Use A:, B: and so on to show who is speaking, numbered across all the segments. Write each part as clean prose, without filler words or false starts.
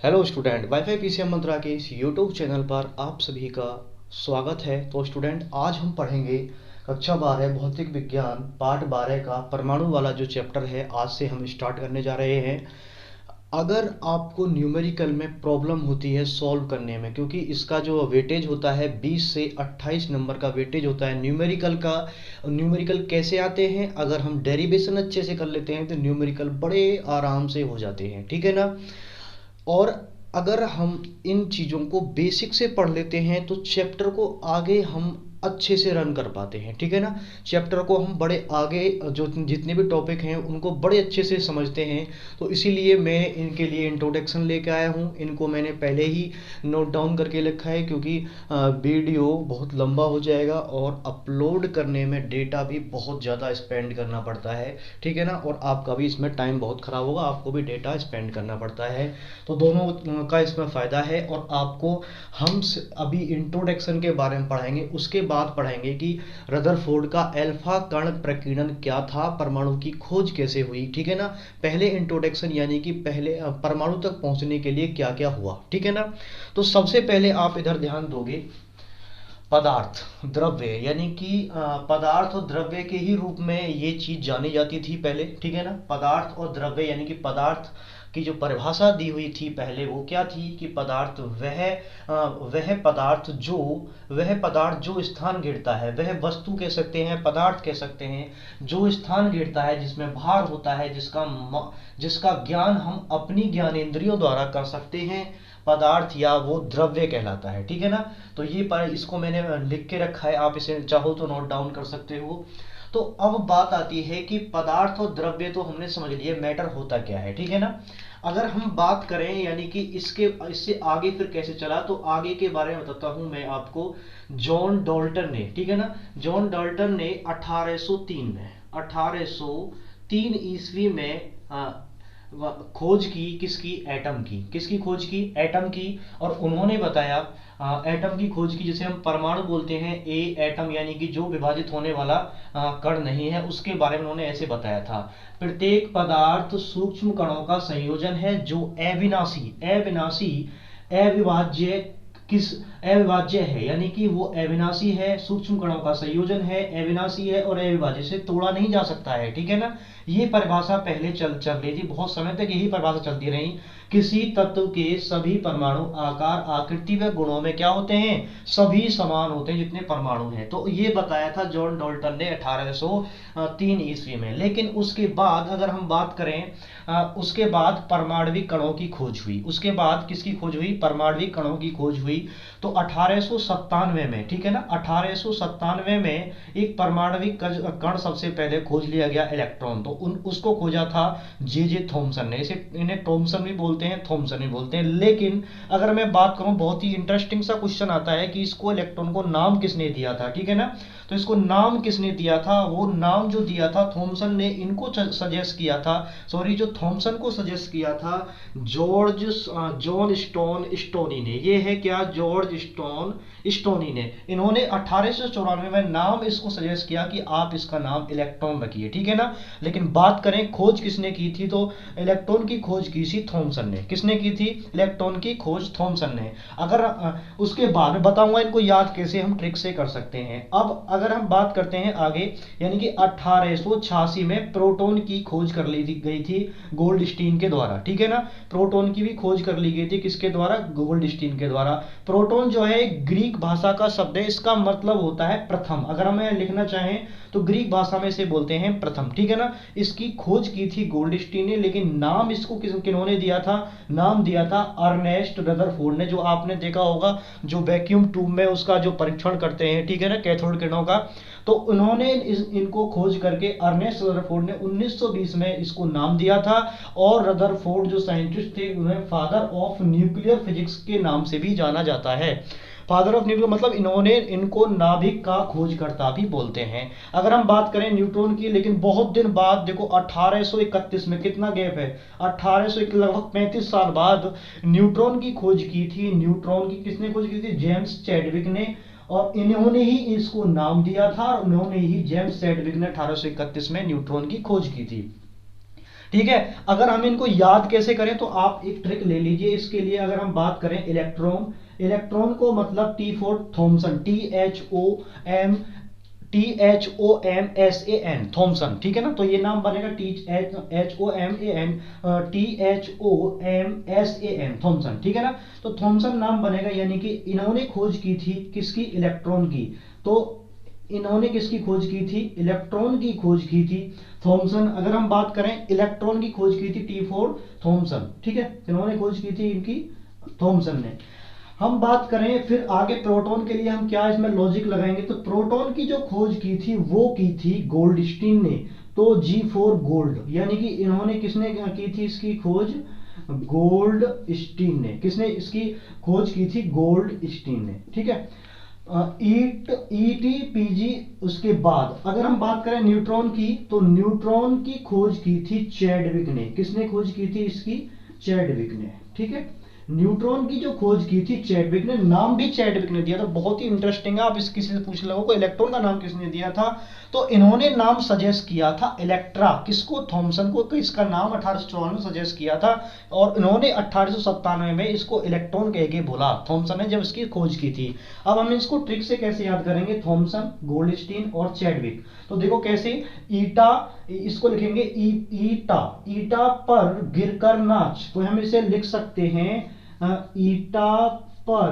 A: Hello student, wifi PCM मंत्रा के इस YouTube channel पर आप सभी का स्वागत है। तो स्टूडेंट, आज हम पढ़ेंगे कक्षा 12 भौतिक विज्ञान पार्ट 12 का परमाणु वाला जो चैप्टर है। आज से हम स्टार्ट करने जा रहे हैं। अगर आपको न्यूमेरिकल में प्रॉब्लम होती है सॉल्व करने में, क्योंकि इसका जो वेटेज होता है 20 से 28 नंबर का वेटेज होता है न्यूमेरिकल का। न्यूमेरिकल कैसे आते हैं? अगर हम डेरिवेशन अच्छे से कर लेते हैं तो न्यूमेरिकल बड़े आराम से हो जाते हैं, ठीक है ना। और अगर हम इन चीज़ों को बेसिक से पढ़ लेते हैं तो चैप्टर को आगे हम अच्छे से रन कर पाते हैं, ठीक है ना। चैप्टर को हम बड़े आगे जो जितने भी टॉपिक हैं उनको बड़े अच्छे से समझते हैं। तो इसीलिए मैं इनके लिए इंट्रोडक्शन लेके आया हूँ। इनको मैंने पहले ही नोट डाउन करके लिखा है, क्योंकि वीडियो बहुत लंबा हो जाएगा और अपलोड करने में डेटा भी बहुत ज़्यादा स्पेंड करना पड़ता है, ठीक है ना। और आपका भी इसमें टाइम बहुत ख़राब होगा, आपको भी डेटा स्पेंड करना पड़ता है। तो दोनों का इसमें फ़ायदा है। और आपको हम अभी इंट्रोडक्शन के बारे में पढ़ाएंगे, उसके बाद पढ़ाएंगे कि रदरफोर्ड का अल्फा कण प्रकीर्णन क्या था, परमाणु की खोज कैसे हुई, ठीक है ना। पहले इंट्रोडक्शन यानी कि पहले परमाणु तक पहुंचने के लिए क्या क्या हुआ, ठीक है ना। तो सबसे पहले आप इधर ध्यान दोगे, पदार्थ द्रव्य यानी कि पदार्थ और द्रव्य के ही रूप में ये चीज जानी जाती थी पहले, ठीक है ना। पदार्थ और द्रव्य यानी कि पदार्थ की जो परिभाषा दी हुई थी पहले वो क्या थी कि पदार्थ वह पदार्थ जो स्थान घेरता है, वह वस्तु कह सकते हैं, पदार्थ कह सकते हैं, जो स्थान घेरता है, जिसमें भार होता है, जिसका ज्ञान हम अपनी ज्ञानेंद्रियों द्वारा कर सकते हैं, पदार्थ या वो द्रव्य कहलाता है, ठीक है ना। तो ये पर इसको मैंने लिख के रखा है, आप इसे चाहो तो नोट डाउन कर सकते हो। तो अब बात आती है कि पदार्थ और द्रव्य तो हमने समझ लिया, मैटर होता क्या है, ठीक है ना। अगर हम बात करें यानी कि इससे आगे फिर कैसे चला, तो आगे के बारे में बताता हूं मैं आपको। जॉन डाल्टन ने, ठीक है ना, जॉन डाल्टन ने 1803 ईस्वी में खोज की, किसकी खोज की? एटम की। और उन्होंने बताया एटम की खोज की, जिसे हम परमाणु बोलते हैं। ए एटम यानी कि जो विभाजित होने वाला कण नहीं है, उसके बारे में उन्होंने ऐसे बताया था। प्रत्येक पदार्थ सूक्ष्म कणों का संयोजन है जो अविनाशी अविभाज्य अविभाज्य है, यानी कि वो अविनाशी है, सूक्ष्म कणों का संयोजन है, अविनाशी है और अविभाज्य से तोड़ा नहीं जा सकता है, ठीक है ना। ये परिभाषा पहले चल रही थी, बहुत समय तक यही परिभाषा चलती रही। किसी तत्व के सभी परमाणु आकार, आकृति व गुणों में क्या होते हैं? सभी समान होते हैं जितने परमाणु हैं। तो ये बताया था जॉन डाल्टन ने 1803 ईस्वी में। लेकिन उसके बाद अगर हम बात करें, उसके बाद परमाणविक कणों की खोज हुई। उसके बाद किसकी खोज हुई? परमाणविक कणों की खोज हुई। तो 1897 में, ठीक है ना, 1897 में एक परमाणविक कण सबसे पहले खोज लिया गया, इलेक्ट्रॉन। तो उसको खोजा था जे थॉमसन ने। इसे इन्हें थॉमसन भी बोलते हैं, थॉमसन भी बोलते हैं। लेकिन अगर मैं बात करूं, बहुत ही इंटरेस्टिंग सा क्वेश्चन आता है कि इसको इलेक्ट्रॉन को नाम किसने दिया था, ठीक है ना। तो इसको नाम किसने दिया था? वो नाम जो दिया था थॉमसन ने, इनको सजेस्ट किया था, सॉरी, जो थॉमसन को सजेस्ट किया था जॉन स्टोन स्टोनी ने। ये है क्या? जॉर्ज स्टोनी ने। इन्होंने 1894 में नाम इसको सजेस्ट किया कि आप इसका नाम इलेक्ट्रॉन रखिए, ठीक है ना। लेकिन बात करें खोज किसने की थी, तो इलेक्ट्रॉन की खोज की थी थॉमसन ने। किसने की थी? इलेक्ट्रॉन की खोज थॉमसन ने। अगर उसके बाद में बताऊंगा इनको याद कैसे हम ट्रिक से कर सकते हैं। अब अगर हम बात करते हैं आगे, यानी कि 1886 में प्रोटॉन की खोज कर ली गई थी गोल्डस्टीन के द्वारा, ठीक है ना। प्रोटॉन की भी खोज कर ली गई थी, किसके द्वारा? गोल्डस्टीन के द्वारा। प्रोटॉन जो है ग्रीक भाषा का शब्द है, इसका मतलब होता है प्रथम। अगर हमें लिखना चाहें तो ग्रीक भाषा में इसे बोलते हैं प्रथम, ठीक है ना। इसकी खोज की थी गोल्डस्टीन ने, लेकिन नाम इसको किन्होंने दिया था? नाम दिया था अर्नेस्ट रदरफोर्ड ने। जो आपने देखा होगा, जो वैक्यूम ट्यूब में उसका जो परीक्षण करते हैं, ठीक है ना, कैथोड किरणों का। तो उन्होंने इनको खोज करके अर्नेस्ट रदरफोर्ड ने 1920 में इसको नाम दिया था। और रदरफोर्ड जो साइंटिस्ट थे, उन्हें फादर ऑफ न्यूक्लियर फिजिक्स के नाम से भी जाना जाता है। फादर ऑफ न्यूक्लियर मतलब इनको नाभिक का खोजकर्ता भी बोलते हैं। अगर हम बात करें न्यूट्रॉन की, लेकिन बहुत दिन बाद, देखो 1831 में, कितना गैप है, 1801, लगभग 35 साल बाद न्यूट्रॉन की खोज की थी। न्यूट्रॉन की किसने खोज की थी? जेम्स चैडविक ने। और इन्होंने ही इसको नाम दिया था, और उन्होंने ही जेम्स चैडविक ने 1831 में न्यूट्रॉन की खोज की थी। ठीक है। अगर हम इनको याद कैसे करें तो आप एक ट्रिक ले लीजिए इसके लिए। अगर हम बात करें इलेक्ट्रॉन, इलेक्ट्रॉन को मतलब T for Thomson, THOMSAN, Thomson, ठीक है ना। तो ये नाम बनेगा THOMAN, थॉमसन, ठीक है ना। तो थॉमसन नाम बनेगा, यानी कि इन्होंने खोज की थी किसकी, इलेक्ट्रॉन की। तो इन्होंने किसकी खोज की थी, इलेक्ट्रॉन की खोज की थी थॉमसन। अगर हम बात करें इलेक्ट्रॉन की खोज की थी टी फोर थॉमसन, ठीक है, इन्होंने खोज की थी इनकी थॉमसन ने। हम बात करें फिर आगे प्रोटॉन के लिए हम क्या इसमें लॉजिक लगाएंगे, तो प्रोटॉन की जो खोज की थी वो की थी गोल्डस्टीन ने। तो G4 गोल्ड, यानी कि इन्होंने किसने की थी इसकी खोज, गोल्डस्टीन ने। किसने इसकी खोज की थी, गोल्डस्टीन ने, ठीक है। ETPG। उसके बाद अगर हम बात करें न्यूट्रॉन की, तो न्यूट्रॉन की खोज की थी चैडविक ने। किसने खोज की थी इसकी, चैडविक ने, ठीक है। न्यूट्रॉन की जो खोज की थी चैडविक ने, नाम भी चैडविक ने दिया था। बहुत ही इंटरेस्टिंग है, आप इस किसी से पूछ लोगों को इलेक्ट्रॉन का नाम किसने दिया था, तो इन्होंने नाम सजेस्ट किया था इलेक्ट्रा, किसको, थॉमसन को। तो इसका नाम 1854 में सजेस्ट किया था और इन्होंने 1897 में इसको इलेक्ट्रॉन कह के बोला, थॉमसन ने जब इसकी खोज की थी। अब हम इसको ट्रिक से कैसे याद करेंगे, थॉमसन, गोल्डस्टीन और चैडविक। तो देखो कैसे, ईटा, इसको लिखेंगे ईटा, ईटा पर गिरकर नाच। तो हम इसे लिख सकते हैं ईटा पर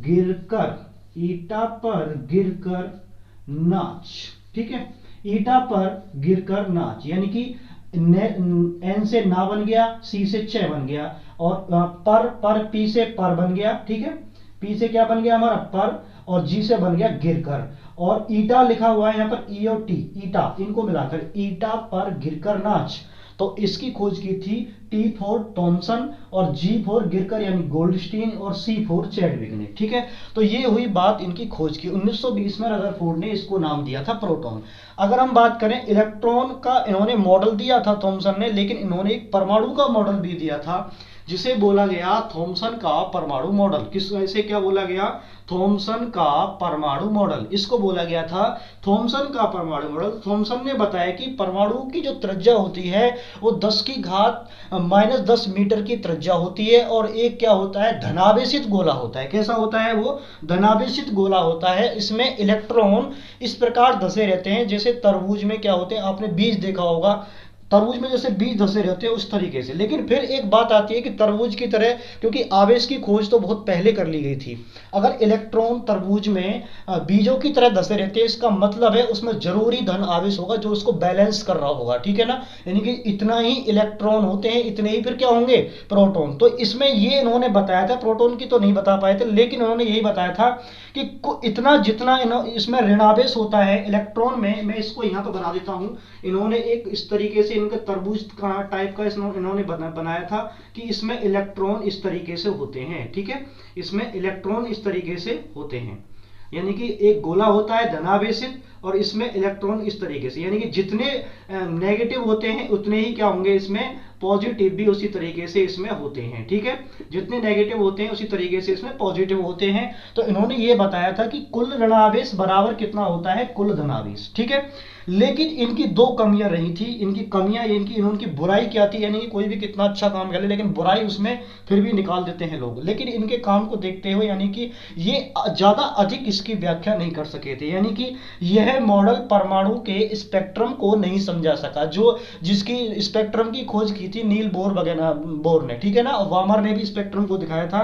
A: गिरकर, ईटा पर गिरकर नाच, ठीक है। ईटा पर गिरकर नाच, यानी कि एन से ना बन गया, सी से च बन गया, और पर पी से पर बन गया, ठीक है। पी से क्या बन गया हमारा, पर, और जी से बन गया गिरकर, और ईटा लिखा हुआ है यहाँ पर ई और टी, ईटा, इनको मिलाकर ईटा पर गिरकर नाच। तो इसकी खोज की थी टी फॉर थॉमसन और जी फॉर गिरकर यानी गोल्डस्टीन और सी फॉर चैडविक ने, ठीक है। तो ये हुई बात इनकी खोज की। 1920 में रदरफोर्ड ने इसको नाम दिया था प्रोटॉन। अगर हम बात करें इलेक्ट्रॉन का, इन्होंने मॉडल दिया था थॉमसन ने, लेकिन इन्होंने एक परमाणु का मॉडल भी दिया था जिसे बोला गया थॉमसन का परमाणु मॉडल। किस इसे क्या बोला गया, थॉमसन का परमाणु मॉडल, इसको बोला गया था थॉमसन का परमाणु मॉडल। थॉमसन ने बताया कि परमाणु की जो त्रिज्या होती है वो 10 की घात -10 मीटर की त्रिज्या होती है, और एक क्या होता है, धनावेशित गोला होता है। कैसा होता है वो, धनावेशित गोला होता है। इसमें इलेक्ट्रॉन इस प्रकार धसे रहते हैं जैसे तरबूज में क्या होते हैं, आपने बीज देखा होगा, तरबूज में जैसे बीज धसे रहते हैं उस तरीके से। लेकिन फिर एक बात आती है कि तरबूज की तरह, क्योंकि आवेश की खोज तो बहुत पहले कर ली गई थी, अगर इलेक्ट्रॉन तरबूज में बीजों की तरह धसे रहते हैं, इसका मतलब है उसमें जरूरी धन आवेश होगा जो उसको बैलेंस कर रहा होगा, ठीक है ना। यानी कि इतना ही इलेक्ट्रॉन होते हैं, इतने ही फिर क्या होंगे, प्रोटॉन। तो इसमें ये इन्होंने बताया था, प्रोटॉन की तो नहीं बता पाए थे, लेकिन उन्होंने यही बताया था कि इतना जितना इसमें ऋणावेश होता है इलेक्ट्रॉन में, मैं इसको यहाँ पे बना देता हूँ। इन्होंने एक इस तरीके से इनका तरबूज का टाइप का इन्होंने बनाया था कि इसमें इलेक्ट्रॉन इस तरीके से होते हैं, ठीक है। इसमें इलेक्ट्रॉन इस तरीके से होते हैं, यानी कि एक गोला होता है धनावेशित और इसमें इलेक्ट्रॉन इस तरीके से, यानी कि जितने नेगेटिव होते हैं उतने ही क्या होंगे इसमें पॉजिटिव भी उसी तरीके से इसमें होते हैं, ठीक है। जितने नेगेटिव होते हैं उसी तरीके से इसमें पॉजिटिव होते हैं। तो इन्होंने ये बताया था कि कुल ऋणावेश बराबर कितना होता है, कुल धनावेश, ठीक है। लेकिन इनकी दो कमियां रही थी। इनकी कमियां, इनकी बुराई क्या थी, यानी कि कोई भी कितना अच्छा काम कर ले लेकिन बुराई उसमें फिर भी निकाल देते हैं लोग। लेकिन इनके काम को देखते हुए, यानी कि ये ज्यादा अधिक इसकी व्याख्या नहीं कर सके थे, यानी कि यह मॉडल परमाणु के स्पेक्ट्रम को नहीं समझा सका, जो जिसकी स्पेक्ट्रम की खोज की थी नील बोर वगैरह, बोर ने, ठीक है ना। वामर ने भी स्पेक्ट्रम को दिखाया था।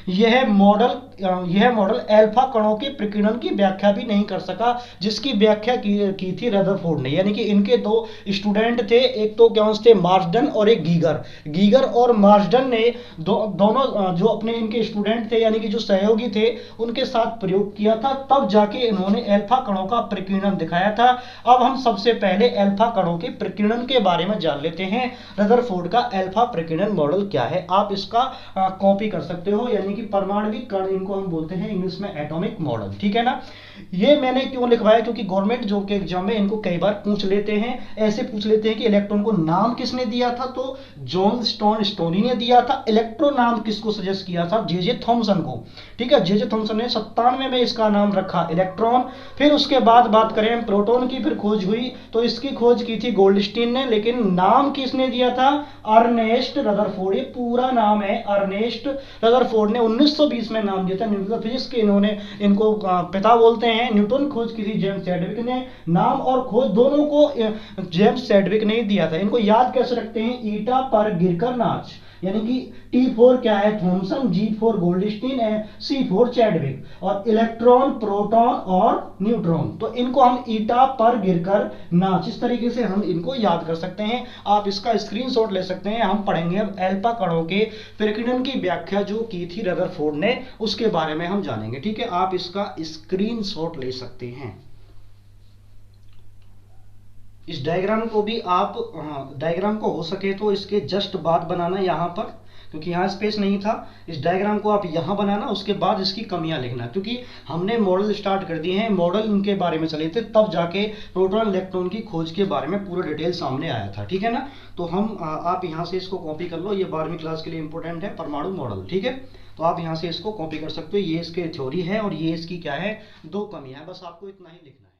A: यह मॉडल अल्फा कणों के प्रकीर्णन की व्याख्या भी नहीं कर सका, जिसकी व्याख्या की थी रदरफोर्ड ने। यानी कि इनके दो स्टूडेंट थे, एक तो क्या थे, मार्सडन और एक गीगर और मार्सडन ने दोनों जो अपने इनके स्टूडेंट थे, यानी कि जो सहयोगी थे, उनके साथ प्रयोग किया था, तब जाके इन्होंने अल्फा कणों का प्रकीर्णन दिखाया था। अब हम सबसे पहले अल्फा कणों के प्रकीर्णन के बारे में जान लेते हैं। रदरफोर्ड का अल्फा प्रकीर्णन मॉडल क्या है, आप इसका कॉपी कर सकते हो, यानी कि परमाणविक कण, इनको हम बोलते हैं इंग्लिश में एटॉमिक मॉडल, ठीक है ना। ये मैंने क्यों लिखवाया, क्योंकि गवर्नमेंट जॉब के एग्जाम में इनको कई बार पूछ लेते हैं, ऐसे पूछ लेते हैं कि इलेक्ट्रॉन को नाम किसने दिया था, तो जॉन स्टोनी ने दिया था। इलेक्ट्रो नाम किसको सजेस्ट किया था, जे जे थॉमसन को। ठीक है, जे जे थॉमसन ने 97 में इसका नाम रखा इलेक्ट्रॉन। फिर उसके बाद बात करें प्रोटॉन की, फिर खोज हुई तो इसकी खोज की थी गोल्डस्टीन ने, लेकिन नाम किसने दिया था, अर्नेस्ट रदरफोर्ड। ये पूरा नाम है, अर्नेस्ट रदरफोर्ड ने 1920 में नाम दिया था। न्यूक्लियर फिजिक्स के इन्होंने इनको पिता बोलते हैं। न्यूटन खोज की थी जेम्स चैडविक ने। नाम और खोज दोनों को जेम्स चैडविक ने दिया था। इनको याद कैसे रखते हैं, ईटा पर गिरकर नाच, यानी कि T4 क्या है, थॉमसन, G4 गोल्डस्टीन है, C4 चैडविक, और इलेक्ट्रॉन, प्रोटॉन और न्यूट्रॉन, तो इनको हम ईटा पर गिरकर नाच, इस तरीके से हम इनको याद कर सकते हैं। आप इसका स्क्रीनशॉट ले सकते हैं। हम पढ़ेंगे अब एल्फा कणों के प्रकीर्णन की व्याख्या जो की थी रदरफोर्ड ने, उसके बारे में हम जानेंगे। ठीक है, आप इसका स्क्रीनशॉट ले सकते हैं। इस डायग्राम को भी आप, डायग्राम को हो सके तो इसके जस्ट बाद बनाना यहाँ पर, क्योंकि यहाँ स्पेस नहीं था। इस डायग्राम को आप यहाँ बनाना, उसके बाद इसकी कमियां लिखना, क्योंकि हमने मॉडल स्टार्ट कर दिए हैं। मॉडल उनके बारे में चले थे, तब जाके प्रोटॉन इलेक्ट्रॉन की खोज के बारे में पूरा डिटेल सामने आया था। ठीक है ना, तो हम आप यहाँ से इसको कॉपी कर लो, ये 12वीं क्लास के लिए इंपॉर्टेंट है, परमाणु मॉडल। ठीक है, तो आप यहाँ से इसको कॉपी कर सकते हो। ये इसके थ्योरी है और ये इसकी क्या है, दो कमियां है, बस आपको इतना ही लिखना है।